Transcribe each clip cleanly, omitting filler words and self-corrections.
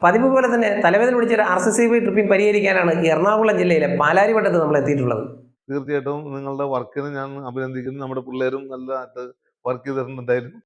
പതിവ് പോലെ തന്നെ തലവേദന പിടിച്ച RCCB ട്രിപ്പിംഗ് പരിഹരിക്കാനാണ് എറണാകുളം ജില്ലയിലെ പാലാരിവട്ടത്ത് നമ്മൾ എത്തിയിട്ടുള്ളത്. തീർച്ചയായിട്ടും നിങ്ങളുടെ വർക്കിനെ ഞാൻ അഭിനന്ദിക്കുന്നു. നമ്മുടെ പിള്ളേരും നല്ലതായിട്ട് വർക്ക് ചെയ്തിട്ടുണ്ട് എന്തായാലും.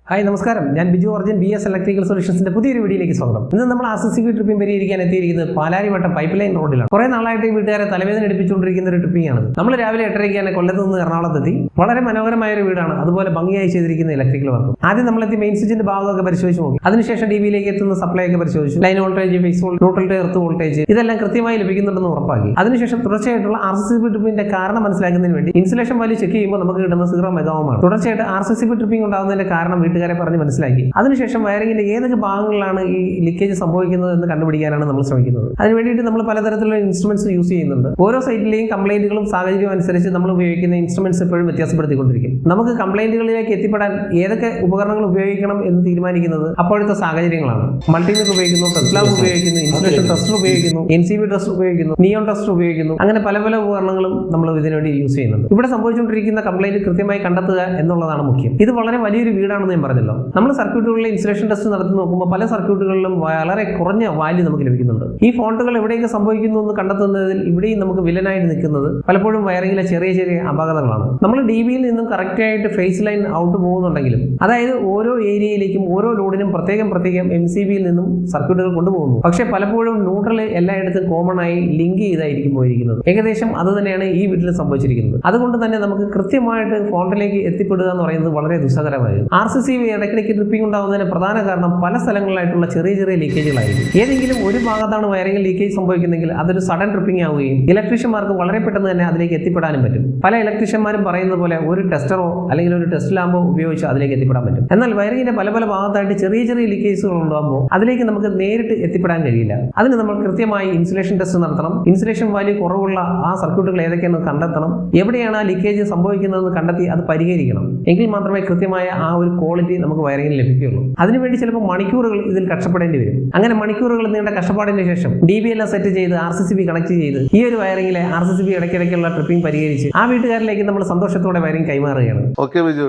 ഹായ് നമസ്കാരം, ഞാൻ ബിജു അർജുൻ BS ഇലക്ട്രിക്കൽ സൊല്യൂഷൻസിന്റെ പുതിയൊരു വീഡിയോയിലേക്ക് സ്വാഗതം. ഇന്ന് നമ്മൾ RCCB ട്രിപ്പിംഗ് പരിഹരിക്കാൻ എത്തിയിരിക്കുന്നത് പാലാരിവട്ടം പൈപ്പ് ലൈൻ റോഡിലാണ്. കുറെ നാളായിട്ട് ഈ വീട്ടുകാരെ തലവേദന എടുപ്പിച്ചുകൊണ്ടിരിക്കുന്ന ഒരു ട്രിപ്പിംഗ് ആണ്. നമ്മൾ രാവിലെ 8:30 തന്നെ കൊല്ലത്ത് നിന്ന് എറണാകുളത്തെത്തി. വളരെ മനോഹരമായ ഒരു വീടാണ്, അതുപോലെ ഭംഗിയായി ചെയ്തിരിക്കുന്ന ഇലക്ട്രിക്കൽ വർക്ക്. ആദ്യം നമ്മളെത്തി മെയിൻ സ്വിച്ചിന്റെ ഭാഗമൊക്കെ പരിശോധിച്ച് നോക്കി. അതിനുശേഷം DBയിലേക്ക് എത്തുന്ന സപ്ലൈ ഒക്കെ പരിശോധിച്ചു. Line voltage, phase voltage, neutral earth voltage ഇതെല്ലാം കൃത്യമായി ലഭിക്കുന്നുണ്ടെന്ന് ഉറപ്പാക്കി. അതിനുശേഷം തുടർച്ചയായിട്ടുള്ള RCCB ട്രിപ്പിംഗിന്റെ കാരണം മനസ്സിലാക്കുന്നതിന് വേണ്ടി ഇൻസുലേഷൻ വാല്യൂ ചെക്ക് ചെയ്യുമ്പോൾ നമുക്ക് കിട്ടുന്ന 0 മെഗാവാണ്. തുടർച്ചയായിട്ട് RCCB ട്രിപ്പിംഗ് ഉണ്ടാകുന്നതിന്റെ കാരണം വീട്ടുകാരെ പറഞ്ഞ് മനസ്സിലാക്കി. അതിനുശേഷം വയറിംഗിന്റെ ഏതൊക്കെ ഭാഗങ്ങളിലാണ് ഈ ലീക്കേജ് സംഭവിക്കുന്നത് എന്ന് കണ്ടുപിടിക്കാനാണ് നമ്മൾ ശ്രമിക്കുന്നത്. അതിന് വേണ്ടിയിട്ട് നമ്മൾ പലതരത്തിലുള്ള ഇൻസ്ട്രുമെന്റ്സ് യൂസ് ചെയ്യുന്നുണ്ട്. ഓരോ സൈറ്റിലെയും കംപ്ലൈന്റുകളും സാഹചര്യവും അനുസരിച്ച് നമ്മൾ ഉപയോഗിക്കുന്ന ഇൻസ്ട്രുമെന്റ്സ് എപ്പോഴും വ്യത്യാസപ്പെടുത്തിക്കൊണ്ടിരിക്കും. നമുക്ക് കംപ്ലൈന്റുകളിലേക്ക് എത്തിപ്പെടാൻ ഏതൊക്കെ ഉപകരണങ്ങൾ ഉപയോഗിക്കണം എന്ന് തീരുമാനിക്കുന്നത് അപ്പോഴത്തെ സാഹചര്യങ്ങളാണ്. മൾട്ടിമീറ്റർ ഉപയോഗിക്കുന്നു, ടെസ്റ്റ് ലാബ് ഉപയോഗിക്കുന്നു, ഇൻസുലേഷൻ ടെസ്റ്റർ ഉപയോഗിക്കുന്നു, NCB ടെസ്റ്റർ ഉപയോഗിക്കുന്നു, നിയോൺ ടെസ്റ്റർ ഉപയോഗിക്കുന്നു. അങ്ങനെ പല പല ഉപകരണങ്ങളും നമ്മൾ ഇതിനുവേണ്ടി യൂസ് ചെയ്യുന്നുണ്ട്. ഇവിടെ സംഭവിച്ചുകൊണ്ടിരിക്കുന്ന കംപ്ലൈന്റ് കൃത്യമായി കണ്ടെത്തുക എന്നുള്ളതാണ് മുഖ്യം. ഇത് വളരെ വലിയൊരു വീടാണെന്ന് ഞാൻ പറഞ്ഞല്ലോ. നമ്മൾ സർക്യൂട്ടുകളിലെ ഇൻസുലേഷൻ ടെസ്റ്റ് നടത്തി നോക്കുമ്പോൾ പല സർക്യൂട്ടുകളിലും വളരെ കുറഞ്ഞ വാല്യൂ നമുക്ക് ലഭിക്കുന്നുണ്ട്. ഈ ഫോൾട്ടുകൾ എവിടെയൊക്കെ സംഭവിക്കുന്നു എന്ന് കണ്ടെത്തുന്നതിൽ ഇവിടെയും നമുക്ക് വില്ലനായിട്ട് നിൽക്കുന്നത് പലപ്പോഴും വയറിംഗിലെ ചെറിയ ചെറിയ അപാകതകളാണ്. നമ്മൾ DBയിൽ നിന്നും കറക്റ്റ് ആയിട്ട് ഫേസ് ലൈൻ ഔട്ട് പോകുന്നുണ്ടെങ്കിലും, അതായത് ഓരോ ഏരിയയിലേക്കും ഓരോ ലോഡിനും പ്രത്യേകം MCBയിൽ നിന്നും സർക്യൂട്ടുകൾ കൊണ്ടുപോകുന്നു. പക്ഷേ പലപ്പോഴും ന്യൂട്രൽ എല്ലായിടത്തും കോമൺ ആയി ലിങ്ക് ചെയ്തായിരിക്കും പോയിരിക്കുന്നത്. ഏകദേശം അത് തന്നെയാണ് ഈ വീട്ടിൽ സംഭവിച്ചിരിക്കുന്നത്. അതുകൊണ്ട് തന്നെ നമുക്ക് കൃത്യമായിട്ട് ഫോൾട്ടിലേക്ക് എത്തിപ്പെടുക എന്ന് പറയുന്നത് വളരെ ദുസ്സഹകരമായിരുന്നു. RCCB ഇടയ്ക്കിടയ്ക്ക് ട്രിപ്പിംഗ് ഉണ്ടാകുന്നതിന് പ്രധാന കാരണം പല സ്ഥലങ്ങളിലായിട്ടുള്ള ചെറിയ ചെറിയ ലീക്കേജുകളായിരിക്കും. ഏതെങ്കിലും ഒരു ഭാഗത്താണ് വയറിംഗിൽ ലീക്കേജ് സംഭവിക്കുന്നെങ്കിൽ അതൊരു സഡൻ ട്രിപ്പിംഗ് ആവുകയും ഇലക്ട്രീഷ്യന്മാർക്ക് വളരെ പെട്ടെന്ന് തന്നെ അതിലേക്ക് എത്തിപ്പെടാനും പറ്റും. പല ഇലക്ട്രീഷ്യന്മാരും പറയുന്നത് പോലെ ഒരു ടെസ്റ്ററോ അല്ലെങ്കിൽ ഒരു ടെസ്റ്റ് ലാമ്പോ ഉപയോഗിച്ച് അതിലേക്ക് എത്തിപ്പെടാൻ പറ്റും. എന്നാൽ വയറിംഗിന്റെ പല പല ഭാഗത്തായിട്ട് ചെറിയ ചെറിയ ലീക്കേജുകൾ ഉണ്ടാകുമ്പോൾ അതിലേക്ക് നമുക്ക് നേരിട്ട് എത്തിപ്പെടാൻ കഴിയില്ല. അതിന് നമ്മൾ കൃത്യമായി ഇൻസുലേഷൻ ടെസ്റ്റ് നടത്തണം. ഇൻസുലേഷൻ വാല്യൂ കുറവുള്ള ആ സർക്യൂട്ടുകൾ ഏതൊക്കെയാണെന്ന് കണ്ടെത്തണം. എവിടെയാണ് ആ ലീക്കേജ് സംഭവിക്കുന്നതെന്ന് കണ്ടെത്തി അത് പരിഹരിക്കണം. എങ്കിൽ മാത്രമേ കൃത്യമായ ആ ഒരു ക്വാളിറ്റി നമുക്ക് വയറിംഗിൽ ലഭിക്കുകയുള്ളൂ. അതിനുവേണ്ടി ചിലപ്പോൾ മണിക്കൂറുകൾ ഇതിൽ കഷ്ടപ്പെടേണ്ടി വരും. അങ്ങനെ മണിക്കൂറുകൾ നീണ്ട കഷ്ടപ്പാടിന് ശേഷം DB എല്ലാം സെറ്റ് ചെയ്ത് RCCB കണക്ട് ചെയ്ത് ഈ ഒരു വയറിംഗിലെ RCCB ഇടയ്ക്കിടയ്ക്കുള്ള ട്രിപ്പിംഗ് പരിഹരിച്ച് ആ വീട്ടുകാരിലേക്ക് നമ്മൾ സന്തോഷത്തോടെ വയറിംഗ് കൈമാറുകയാണ്. ഓക്കെ ബിജു,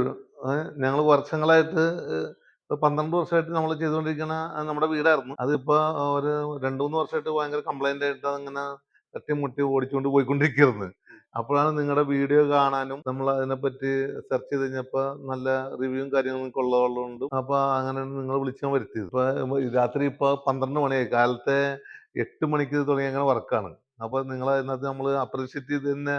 ഞങ്ങൾ വർഷങ്ങളായിട്ട് 12 വർഷമായിട്ട് നമ്മൾ ചെയ്തുകൊണ്ടിരിക്കുന്ന നമ്മുടെ വീടായിരുന്നു. അതിപ്പോ ഒരു 2-3 വർഷമായിട്ട് ഭയങ്കര കംപ്ലൈന്റ് ആയിട്ട് അങ്ങനെ തട്ടിമുട്ടി ഓടിച്ചുകൊണ്ട് പോയിക്കൊണ്ടിരിക്കുന്നത്. അപ്പോഴാണ് നിങ്ങളുടെ വീഡിയോ കാണാനും നമ്മൾ അതിനെപ്പറ്റി സെർച്ച് ചെയ്ത് കഴിഞ്ഞപ്പോൾ നല്ല റിവ്യൂവും കാര്യങ്ങളും ഉള്ളതുകൊണ്ട് അപ്പൊ അങ്ങനെ നിങ്ങൾ വിളിച്ചാൽ വരുത്തിയത്. ഇപ്പൊ രാത്രി ഇപ്പൊ 12 മണിയായി, കാലത്തെ 8 മണിക്ക് തുടങ്ങിയ അങ്ങനെ വർക്കാണ്. അപ്പൊ നിങ്ങൾ അതിനകത്ത് നമ്മൾ അപ്രീഷിയേറ്റ് ചെയ്ത് തന്നെ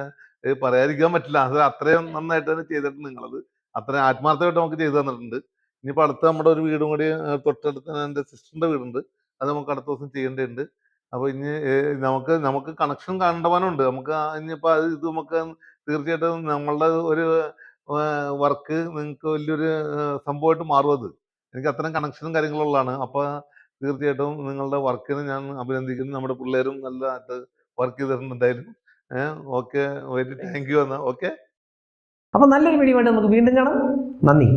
പറയാതിരിക്കാൻ പറ്റില്ല. അത് അത്രയും നന്നായിട്ട് തന്നെ ചെയ്തിട്ടുണ്ട്. നിങ്ങളത് അത്രയും ആത്മാർത്ഥമായിട്ട് നമുക്ക് ചെയ്തു തന്നിട്ടുണ്ട്. ഇനിയിപ്പോൾ അടുത്ത നമ്മുടെ ഒരു വീടും കൂടി തൊട്ടടുത്ത് എൻ്റെ സിസ്റ്ററിന്റെ വീടുണ്ട്, അത് നമുക്ക് അടുത്ത ദിവസം ചെയ്യേണ്ടതുണ്ട്. അപ്പൊ ഇനി നമുക്ക് കണക്ഷൻ കണ്ടവാനുണ്ട്. നമുക്ക് ഇനിയിപ്പോൾ ഇത് നമുക്ക് തീർച്ചയായിട്ടും നമ്മളുടെ ഒരു വർക്ക് നിങ്ങൾക്ക് വലിയൊരു സംഭവമായിട്ട് മാറും. അത് എനിക്ക് അത്തരം കണക്ഷനും കാര്യങ്ങളുള്ളതാണ്. അപ്പൊ തീർച്ചയായിട്ടും നിങ്ങളുടെ വർക്കിനെ ഞാൻ അഭിനന്ദിക്കുന്നു. നമ്മുടെ പിള്ളേരും നല്ലതായിട്ട് വർക്ക് ചെയ്തിട്ടുണ്ട് എന്തായാലും. Okay, very thank you. എന്നാ ഓക്കെ. അപ്പൊ നല്ലൊരു വീഡിയോ ആയിട്ട് നമുക്ക് വീണ്ടും കാണാം. നന്ദി.